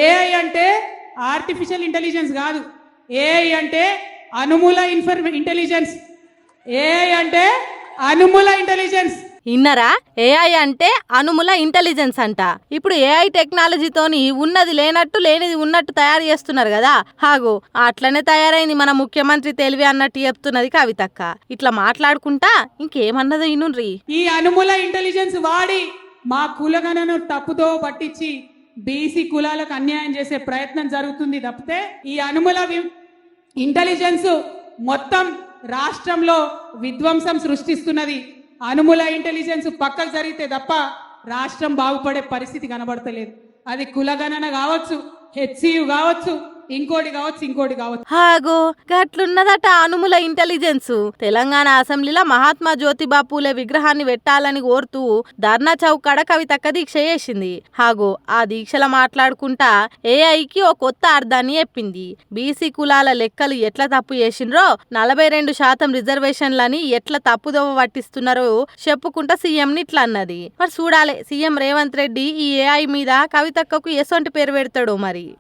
AI అంటే artificial intelligence కాదు. AI అంటే అనుముల ఇంటెలిజెన్స్. ఏఐ అంటే అనుముల ఇంటెలిజెన్స్. ఇన్నరా? ఏఐ అంటే అనుముల ఇంటెలిజెన్స్ అంట. ఇప్పుడు ఏఐ టెక్నాలజీతోని ఉన్నది లేనట్టు లేనిది ఉన్నట్టు తయారు చేస్తున్నారు కదా. హాగో అట్లనే తయారైంది మన ముఖ్యమంత్రి తెలివి అన్నట్టు చెప్తున్నది కవితక్క. ఇట్లా మాట్లాడుకుంటా ఇంకేమన్నదో ఇనుండ్రి. ఈ అనుముల ఇంటెలిజెన్స్ వాడి మా కులగణను తప్పుతో పట్టించి బీసీ కులాలకు అన్యాయం చేసే ప్రయత్నం జరుగుతుంది తప్పితే ఈ అనుముల ఇంటెలిజెన్స్ మొత్తం రాష్ట్రంలో విధ్వంసం సృష్టిస్తున్నది. అనుముల ఇంటెలిజెన్స్ పక్కకు జరిగితే తప్ప రాష్ట్రం బాగుపడే పరిస్థితి కనబడతలేదు. అది కులగణన కావచ్చు, హెచ్సియు కావచ్చు, ఇంకోటి కావచ్చు. హాగో గట్లున్నదట అనుముల ఇంటెలిజెన్స్. తెలంగాణ అసెంబ్లీలో మహాత్మా జ్యోతిబా పూలే విగ్రహాన్ని పెట్టాలని కోరుతూ ధర్నా చౌక్ కాడ కవితక్క దీక్ష చేసింది. హాగో ఆ దీక్షల మాట్లాడుకుంటా ఏఐకి ఓ కొత్త అర్థాన్ని చెప్పింది. బీసీ కులాల లెక్కలు ఎట్లా తప్పు చేసిండ్రో 42% రిజర్వేషన్లని ఎట్లా తప్పుదోవ పట్టిస్తున్నారో చెప్పుకుంటా సీఎంని ఇట్లా అన్నది. మరి చూడాలి సీఎం రేవంత్ రెడ్డి ఈ ఏఐ మీద కవితక్కకు ఎసొంటి పేరు పెడతాడో మరి.